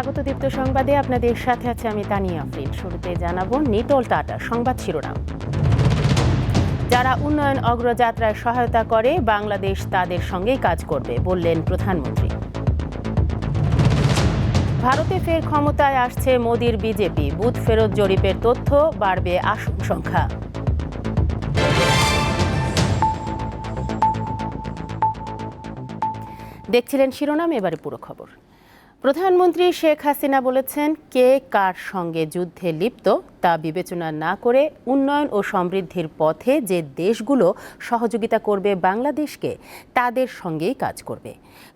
স্বাগত দীপ্ত সংবাদে আপনাদের সাথে আছে আমি তানিয়া আফরিন। শুরুতে জানাবো নিটোল টাটা সংবাদ শিরোনাম। যারা উন্নয়ন অগ্রযাত্রায় সহায়তা করে বাংলাদেশ তাদের সঙ্গেই কাজ করবে বললেন প্রধানমন্ত্রী। ভারতে ফের ক্ষমতায় আসছে মোদির বিজেপি, বুথ ফেরত জরিপের তথ্য, বাড়বে আসন সংখ্যা। দেখছিলেন শিরোনাম, এবারে পুরো খবর। প্রধানমন্ত্রী শেখ হাসিনা বলেছেন, কে কার সঙ্গে যুদ্ধে লিপ্ত তা বিবেচনা না করে উন্নয়ন ও সমৃদ্ধির পথে যে দেশগুলো সহযোগিতা করবে বাংলাদেশকে তাদের সঙ্গেই কাজ করবে।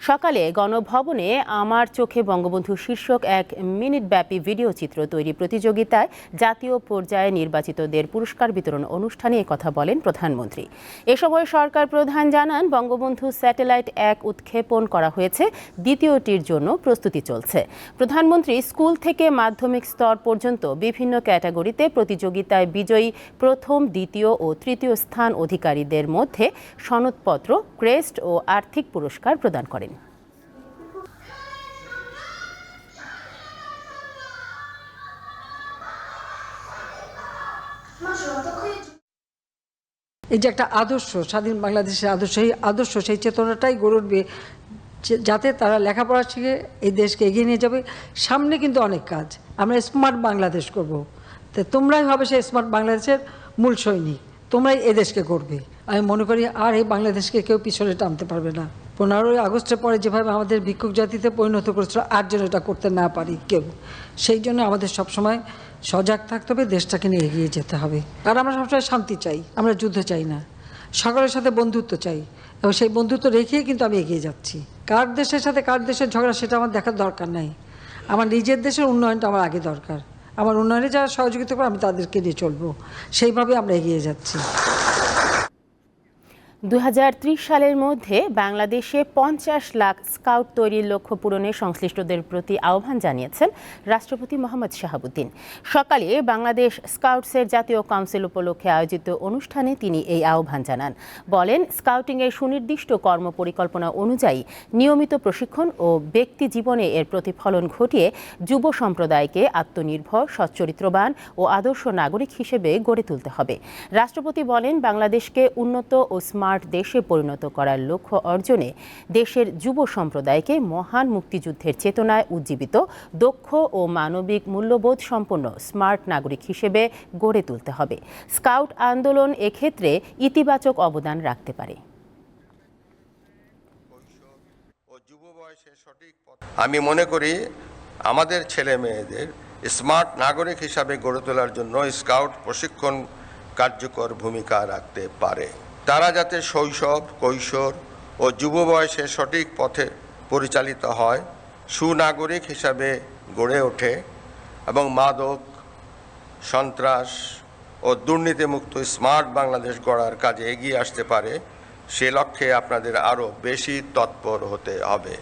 সকালে গণভবনে আমার চোখে বঙ্গবন্ধু শীর্ষক 1 মিনিটব্যাপী ভিডিও চিত্র তৈরি প্রতিযোগিতায় জাতীয় পর্যায়ে নির্বাচিতদের পুরস্কার বিতরণ অনুষ্ঠানে একথা বলেন প্রধানমন্ত্রী। এ সময় সরকার প্রধান জানান, বঙ্গবন্ধু স্যাটেলাইট 1 উৎক্ষেপণ করা হয়েছে, দ্বিতীয়টির জন্য প্রস্তুতি চলছে। প্রধানমন্ত্রী স্কুল থেকে মাধ্যমিক স্তর পর্যন্ত বিভিন্ন ক্যাটাগরিতে প্রতিযোগিতায় বিজয়ী প্রথম, দ্বিতীয় ও তৃতীয় স্থান অধিকারীদের মধ্যে সনদপত্র, ক্রেস্ট ও আর্থিক পুরস্কার প্রদান করেন। এই যে একটা আদর্শ, স্বাধীন বাংলাদেশের আদর্শ, এই আদর্শ, সেই চেতনাটাই গড়ে উঠবে, যাতে তারা লেখাপড়া শিখে এই দেশকে এগিয়ে নিয়ে যাবে। সামনে কিন্তু অনেক কাজ, আমরা স্মার্ট বাংলাদেশ করব। তো তোমরাই হবে সেই স্মার্ট বাংলাদেশের মূল সৈনিক, তোমরাই এই দেশকে করবে। আমি মনে করি আর এই বাংলাদেশকে কেউ পিছনে টানতে পারবে না। 15ই আগস্টের পরে যেভাবে আমাদের ভিক্ষুক জাতিতে পরিণত করেছিল, আর যেন এটা করতে না পারি কেউ। সেই জন্য আমাদের সবসময় সজাগ থাকতে হবে, দেশটাকে নিয়ে এগিয়ে যেতে হবে। আর আমরা সবসময় শান্তি চাই, আমরা যুদ্ধ চাই না, সকলের সাথে বন্ধুত্ব চাই, এবং সেই বন্ধুত্ব রেখেই কিন্তু আমি এগিয়ে যাচ্ছি। কার দেশের সাথে কার দেশের ঝগড়া সেটা আমার দেখার দরকার নাই। আমার নিজের দেশের উন্নয়নটা আমার আগে দরকার। আমার উন্নয়নে যারা সহযোগিতা করে আমি তাদেরকে নিয়ে চলবো, সেইভাবে আমরা এগিয়ে যাচ্ছি। 2030 সালের মধ্যে বাংলাদেশে 50 লাখ স্কাউট তৈরির লক্ষ্য পূরণে সংশ্লিষ্টদের প্রতি আহ্বান জানিয়েছেন রাষ্ট্রপতি মোহাম্মদ শাহাবুদ্দিন। সকালে বাংলাদেশ স্কাউটসের জাতীয় কাউন্সিল উপলক্ষে আয়োজিত অনুষ্ঠানে তিনি এই আহ্বান জানান। বলেন, স্কাউটিংয়ের সুনির্দিষ্ট কর্মপরিকল্পনা অনুযায়ী নিয়মিত প্রশিক্ষণ ও ব্যক্তি জীবনে এর প্রতিফলন ঘটিয়ে যুব সম্প্রদায়কে আত্মনির্ভর, সচ্চরিত্রবান ও আদর্শ নাগরিক হিসেবে গড়ে তুলতে হবে। রাষ্ট্রপতি বলেন, বাংলাদেশকে উন্নত ও স্মার্ট দেশে পরিণত করার লক্ষ্য অর্জনে দেশের যুব সম্প্রদায়কে মহান মুক্তিযুদ্ধের চেতনায় উজ্জীবিত, দক্ষ ও মানবিক মূল্যবোধ সম্পন্ন স্মার্ট নাগরিক হিসেবে গড়ে তুলতে হবে। স্কাউট আন্দোলন এক্ষেত্রে ইতিবাচক অবদান রাখতে পারে। আমি মনে করি আমাদের ছেলে মেয়েদের স্মার্ট নাগরিক হিসাবে গড়ে তোলার জন্য স্কাউট প্রশিক্ষণ কার্যকর ভূমিকা রাখতে পারে। তারা যাতে শৈশব, কৈশোর ও যুব বয়সে সঠিক পথে পরিচালিত হয়, সুনাগরিক হিসাবে গড়ে ওঠে এবং মাদক, সন্ত্রাস ও দুর্নীতিমুক্ত স্মার্ট বাংলাদেশ গড়ার কাজে এগিয়ে আসতে পারে, সে লক্ষ্যে আপনাদের আরও বেশি তৎপর হতে হবে।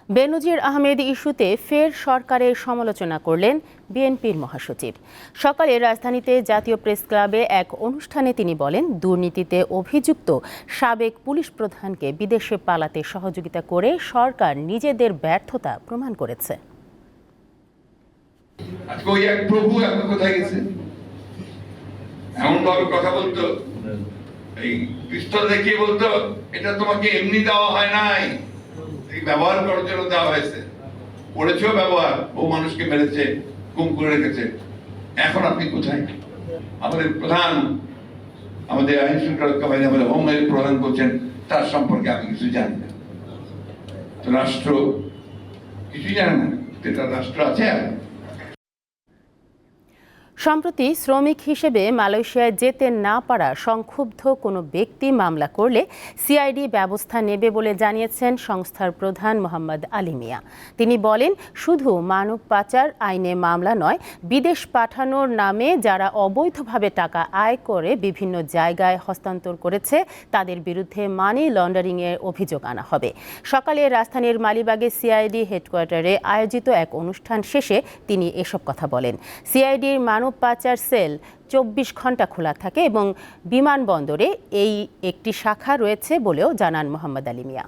বেনজির আহমেদ ইস্যুতে ফের সরকারের সমালোচনা করলেন বিএনপির মহাসচিব। সকালে রাজধানীতে জাতীয় প্রেস ক্লাবে এক অনুষ্ঠানে তিনি বলেন, দুর্নীতিতে অভিযুক্ত সাবেক পুলিশ প্রধানকে বিদেশে পালাতে সহযোগিতা করে সরকার নিজেদের ব্যর্থতা প্রমাণ করেছে। আজকে ওই এক প্রভু এখন কোথায় গেছে? এমন ভাবে কথা বলতো, এই পিস্তল দেখিয়ে বলতো, এটা তোমাকে এমনি দেওয়া হয় নাই, ব্যবহার করার জন্য দেওয়া হয়েছে, করেছেও ব্যবহার, বহু মানুষকে মেরেছে, গুম করে রেখেছে। এখন আপনি কোথায়? আমাদের প্রধান, আমাদের আইন শৃঙ্খলা বাহিনী, আমাদের হোম প্রধান বলছেন তার সম্পর্কে আমি কিছু জানি না। তো রাষ্ট্র কিছুই জানে না, এটা রাষ্ট্র আছে। সম্প্রতি শ্রমিক হিসেবে মালয়েশিয়ায় যেতে না পারা সংক্ষুব্ধ কোনো ব্যক্তি মামলা করলে সিআইডি ব্যবস্থা নেবে বলে জানিয়েছেন সংস্থার প্রধান মোহাম্মদ আলী মিয়া। তিনি বলেন, শুধু মানব পাচার আইনে মামলা নয়, বিদেশ পাঠানোর নামে যারা অবৈধভাবে টাকা আয় করে বিভিন্ন জায়গায় হস্তান্তর করেছে তাদের বিরুদ্ধে মানি লন্ডারিংয়ের অভিযোগ আনা হবে। সকালে রাজধানীর মালিবাগে সিআইডি হেডকোয়ার্টারে আয়োজিত এক অনুষ্ঠান শেষে তিনি এসব কথা বলেন। সিআইডির মানব পাচার সেল 24 ঘন্টা খোলা থাকে এবং বিমানবন্দরে এই একটি শাখা রয়েছে বলেও জানান মোহাম্মদ আলী মিয়া।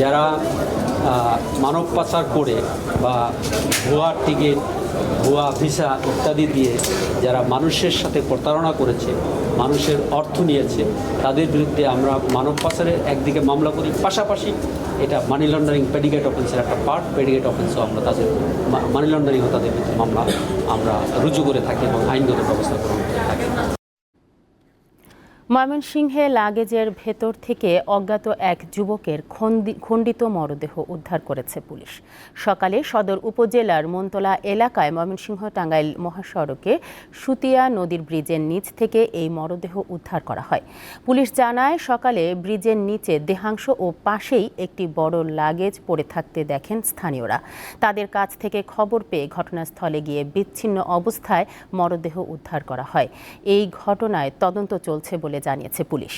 যারা মানব পাচার করে বা ভুয়া টিকিট, ভুয়া ভিসা ইত্যাদি দিয়ে যারা মানুষের সাথে প্রতারণা করেছে, মানুষের অর্থ নিয়েছে, তাদের বিরুদ্ধে আমরা মানব পাচারের একদিকে মামলা করি, পাশাপাশি এটা মানি লন্ডারিং প্রেডিকেট অফেন্সের একটা পার্ট। প্রেডিকেট অফেন্সও আমরা তাদের মানি লন্ডারিংও তাদের বিরুদ্ধে মামলা আমরা রুজু করে থাকি এবং আইনগত ব্যবস্থা গ্রহণ করে থাকি। ময়মনসিংহে লাগেজের ভেতর থেকে অজ্ঞাত এক যুবকের খণ্ডিত মরদেহ উদ্ধার করেছে পুলিশ। সকালে সদর উপজেলার মনতলা এলাকায় ময়মনসিংহ টাঙ্গাইল মহাসড়কে সুতিয়া নদীর ব্রিজের নিচ থেকে এই মরদেহ উদ্ধার করা হয়। পুলিশ জানায়, সকালে ব্রিজের নিচে দেহাংশ ও পাশেই একটি বড় লাগেজ পড়ে থাকতে দেখেন স্থানীয়রা। তাদের কাছ থেকে খবর পেয়ে ঘটনাস্থলে গিয়ে বিচ্ছিন্ন অবস্থায় মরদেহ উদ্ধার করা হয়। এই ঘটনায় তদন্ত চলছে বলে জানিয়েছে পুলিশ।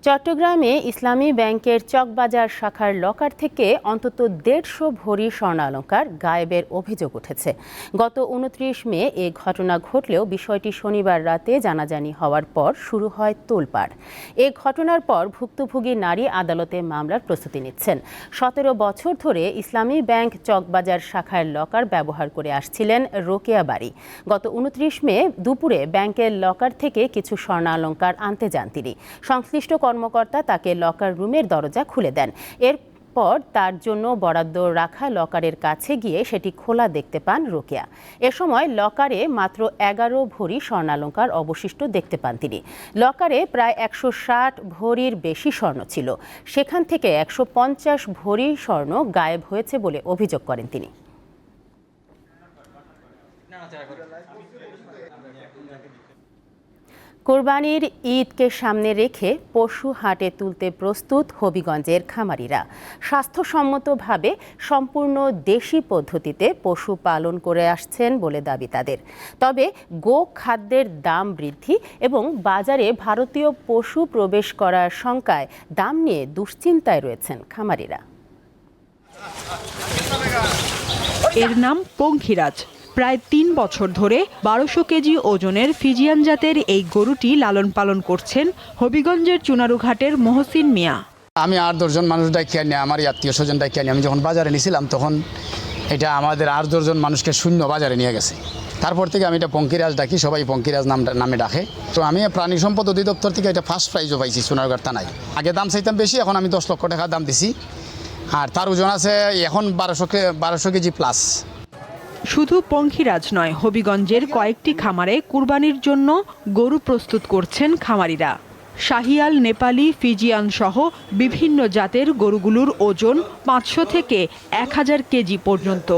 চট্টগ্রামে ইসলামী ব্যাংকের চকবাজার শাখার লকার থেকে অন্তত 150 ভরি স্বর্ণালংকার গায়েবের অভিযোগ উঠেছে। গত 29 মে এ ঘটনা ঘটলেও বিষয়টি শনিবার রাতে জানাজানি হওয়ার পর শুরু হয় তোলপাড়। এ ঘটনার পর ভুক্তভোগী নারী আদালতে মামলার প্রস্তুতি নিচ্ছেন। 17 বছর ধরে ইসলামী ব্যাংক চকবাজার শাখার লকার ব্যবহার করে আসছিলেন রোকেয়া বাড়ি। গত 29 মে দুপুরে ব্যাংকের লকার থেকে কিছু স্বর্ণালংকার আনতে যান তিনি। সংশ্লিষ্ট কর্মকর্তা তাকে লকার রুমের দরজা খুলে দেন। এরপর তার জন্য বরাদ্দ রাখা লকারের কাছে গিয়ে সেটি খোলা দেখতে পান রোকেয়া। এ সময় লকারে মাত্র 11 ভরি স্বর্ণালংকার অবশিষ্ট দেখতে পান তিনি। লকারে প্রায় 160 ভরির বেশি স্বর্ণ ছিল। সেখান থেকে 150 ভরি স্বর্ণ গায়েব হয়েছে বলে অভিযোগ করেন তিনি। কোরবানির ঈদকে সামনে রেখে পশু হাটে তুলতে প্রস্তুত হবিগঞ্জের খামারিরা। স্বাস্থ্যসম্মতভাবে সম্পূর্ণ দেশি পদ্ধতিতে পশু পালন করে আসছেন বলে দাবি তাদের। তবে গো খাদ্যের দাম বৃদ্ধি এবং বাজারে ভারতীয় পশু প্রবেশ করার শঙ্কায় দাম নিয়ে দুশ্চিন্তায় রয়েছেন খামারিরা। এর নাম পঙ্খিরাজ। প্রায় 3 বছর ধরে 1200 কেজি ওজনের ফিজিয়ান জাতের এই গরুটি লালন পালন করছেন হবিগঞ্জের চুনারুঘাটের মহসিন মিয়া। আমি 8-10 জন মানুষ ডাকি আনি, আমার আত্মীয় স্বজন ডাকি আনি। আমি যখন বাজারে নিয়েছিলাম তখন এটা আমাদের 8-10 জন মানুষকে শূন্য বাজারে নিয়ে গেছে। তারপর থেকে আমি এটা পঙ্খিরাজ ডাকি, সবাই পঙ্খিরাজ নামে ডাকে। তো আমি প্রাণী সম্পদ অধিদপ্তর থেকে এটা ফার্স্ট প্রাইজও পাইছি চুনারুঘাট থানায়। আগে দাম চাইতাম বেশি, এখন আমি 10 লক্ষ টাকা দাম দিছি। আর তার ওজন আছে এখন 1200 কেজি প্লাস। শুধু পঙ্খিরাজ নয়, হবিগঞ্জের কয়েকটি খামারে কুরবানির জন্য গরু প্রস্তুত করছেন খামারিরা। শাহিয়াল, নেপালি, ফিজিয়ান সহ বিভিন্ন জাতের গরুগুলোর ওজন 500 থেকে 1000 কেজি পর্যন্ত।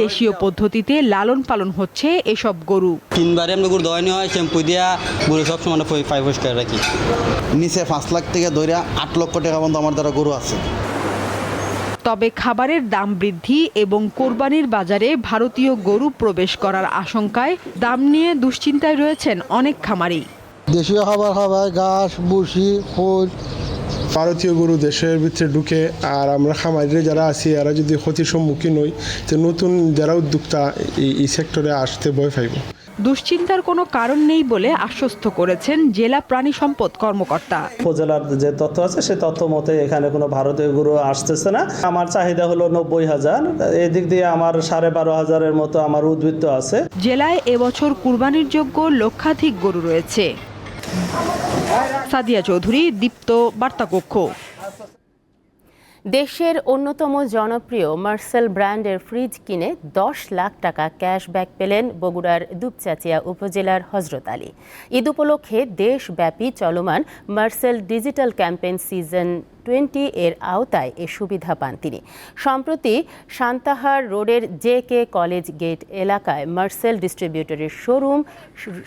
দেশীয় পদ্ধতিতে লালন পালন হচ্ছে এসব গরু। 3 বারে আমরা গরু দোয়ানি হয়, শ্যাম্পু দিয়া গরু সবসময় 5 পরিষ্কার রাখি। নিচে 5 লাখ থেকে ধরে 8 লক্ষ টাকা পর্যন্ত আমার দ্বারা গরু আছে। তবে খাবারের দাম বৃদ্ধি এবং কোরবানির বাজারে ভারতীয় গরু প্রবেশ করার আশঙ্কায় দাম নিয়ে দুশ্চিন্তায় রয়েছেন অনেক খামারি। দেশীয় খাবার ঘাস, ভুসি, খোল। ভারতীয় গরু দেশের ভিতরে ঢুকে আর আমরা খামারিরা যারা আছি এরা যদি ক্ষতির সম্মুখীন হই, তো নতুন যারা উদ্যোক্তা এই সেক্টরে আসতে ভয় পাইব। দুশ্চিন্তার কোনো কারণ নেই বলে আশ্বস্ত করেছেন জেলা প্রাণী সম্পদ কর্মকর্তা। উপজেলার যে তথ্য আছে সে তথ্য মতে এখানে কোনো ভারতীয় গরু আসতেছে না। আমার চাহিদা হলো 90,000, এদিক দিয়ে আমার 12,500-এর মতো আমার উদ্বৃত্ত আছে। জেলায় এবছর কুরবানির যোগ্য লক্ষাধিক গরু রয়েছে। সাদিয়া চৌধুরী, দীপ্ত, বার্তাকক্ষ। দেশের অন্যতম জনপ্রিয় মার্সেল ব্র্যান্ডের ফ্রিজ কিনে 10 লাখ টাকা ক্যাশব্যাক পেলেন বগুড়ার দুপচাচিয়া উপজেলার হযরত আলী। ঈদ উপলক্ষে দেশব্যাপী চলমান মার্সেল ডিজিটাল ক্যাম্পেইন সিজন 20 এর আওতায় এ সুবিধা পান তিনি। সম্প্রতি সান্তাহার রোডের JK কলেজ গেট এলাকায় মার্সেল ডিস্ট্রিবিউটরের শোরুম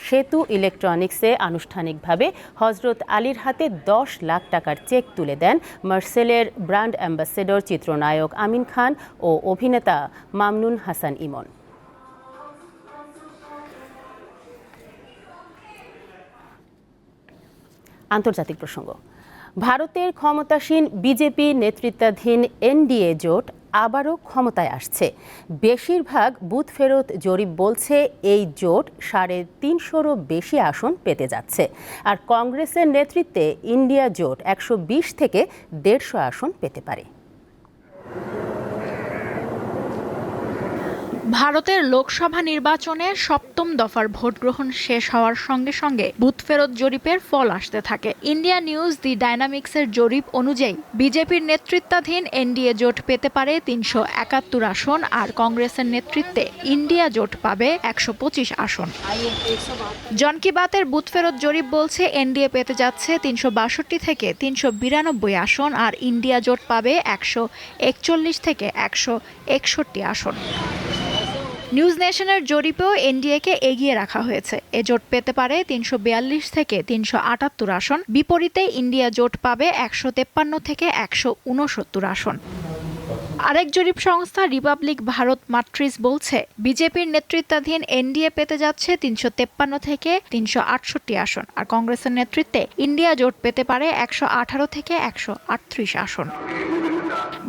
সেতু ইলেকট্রনিক্সে আনুষ্ঠানিকভাবে হযরত আলীর হাতে 10 লাখ টাকার চেক তুলে দেন মার্সেলের ব্র্যান্ড অ্যাম্বাসেডর চিত্রনায়ক আমিন খান ও অভিনেতা মামনুন হাসান ইমন। আন্তর্জাতিক প্রসঙ্গ। ভারতের ক্ষমতাসীন বিজেপি নেতৃত্বাধীন NDA জোট আবারও ক্ষমতায় আসছে। বেশিরভাগ বুথ ফেরত জরিপ বলছে এই জোট 350-রও বেশি আসন পেতে যাচ্ছে। আর কংগ্রেসের নেতৃত্বে ইন্ডিয়া জোট 120 থেকে 150 আসন পেতে পারে। ভারতের লোকসভা নির্বাচনে সপ্তম দফার ভোট গ্রহণ শেষ হওয়ার সঙ্গে সঙ্গে বুথ ফেরত জরিপের ফল আসতে থাকে। ইন্ডিয়া নিউজ দি ডায়নামিক্সের জরিপ অনুযায়ী বিজেপির নেতৃত্বাধীন এনডিএ জোট পেতে পারে 371 আসন, আর কংগ্রেসের নেতৃত্বে ইন্ডিয়া জোট পাবে 125 আসন। জন কি বাতের বুথ ফেরত জরিপ বলছে এনডিএ পেতে যাচ্ছে 362 থেকে 392 আসন, আর ইন্ডিয়া জোট পাবে 141 থেকে 161 আসন। নিউজ নেশনের জরিপেও এনডিএকে এগিয়ে রাখা হয়েছে। এ জোট পেতে পারে 342 থেকে 378 আসন, বিপরীতে ইন্ডিয়া জোট পাবে 153 থেকে 169 আসন। আরেক জরিপ সংস্থা রিপাবলিক ভারত মাট্রিস বলছে বিজেপির নেতৃত্বাধীন এনডিএ পেতে যাচ্ছে 353 থেকে 368 আসন, আর কংগ্রেসের নেতৃত্বে ইন্ডিয়া জোট পেতে পারে 118 থেকে 138 আসন।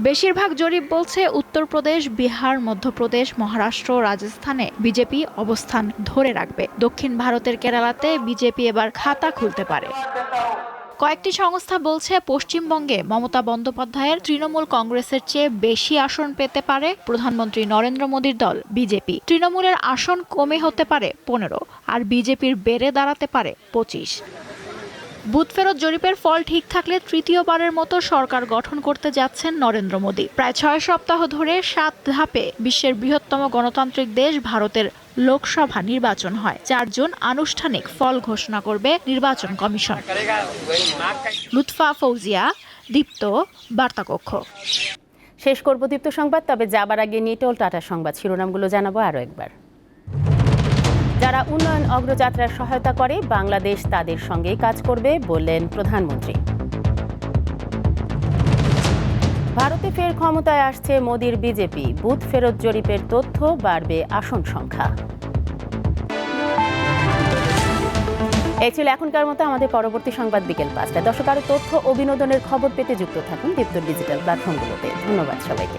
বেশিরভাগ জরিপ বলছে উত্তরপ্রদেশ, বিহার, মধ্যপ্রদেশ, মহারাষ্ট্র, রাজস্থানে বিজেপি অবস্থান ধরে রাখবে। দক্ষিণ ভারতের কেরালাতে বিজেপি এবার খাতা খুলতে পারে। কয়েকটি সংস্থা বলছে পশ্চিমবঙ্গে মমতা বন্দ্যোপাধ্যায়ের তৃণমূল কংগ্রেসের চেয়ে বেশি আসন পেতে পারে প্রধানমন্ত্রী নরেন্দ্র মোদীর দল বিজেপি। তৃণমূলের আসন কমে হতে পারে 15, আর বিজেপির বেড়ে দাঁড়াতে পারে 25। বুথ ফেরত জরিপের ফল ঠিক থাকলে তৃতীয়বারের মতো সরকার গঠন করতে যাচ্ছেন নরেন্দ্র মোদী। প্রায় 6 সপ্তাহ ধরে 7 ধাপে বিশ্বের বৃহত্তম গণতান্ত্রিক দেশ ভারতের লোকসভা নির্বাচন হয়। 4 জুন আনুষ্ঠানিক ফল ঘোষণা করবে নির্বাচন কমিশন। লুৎফা ফৌজিয়া, দীপ্ত, বার্তাকক্ষ। শেষ করব দীপ্ত সংবাদ, তবে যাবার আগে নিটোল টাটা সংবাদ শিরোনামগুলো জানাবো আরও একবার। যারা উন্নয়ন অগ্রযাত্রার সহায়তা করে বাংলাদেশ তাদের সঙ্গেই কাজ করবে বললেন প্রধানমন্ত্রী। ভারতে ফের ক্ষমতায় আসছে মোদির বিজেপি, বুথ ফেরত জরিপের তথ্য, বাড়বে আসন সংখ্যা। এই ছিল এখনকার মতো। আমাদের পরবর্তী সংবাদ বিকেল 5টায়। দর্শক, আরও তথ্য ও বিনোদনের খবর পেতে যুক্ত থাকুন দীপ্ত ডিজিটাল প্ল্যাটফর্মগুলোতে। ধন্যবাদ সবাইকে।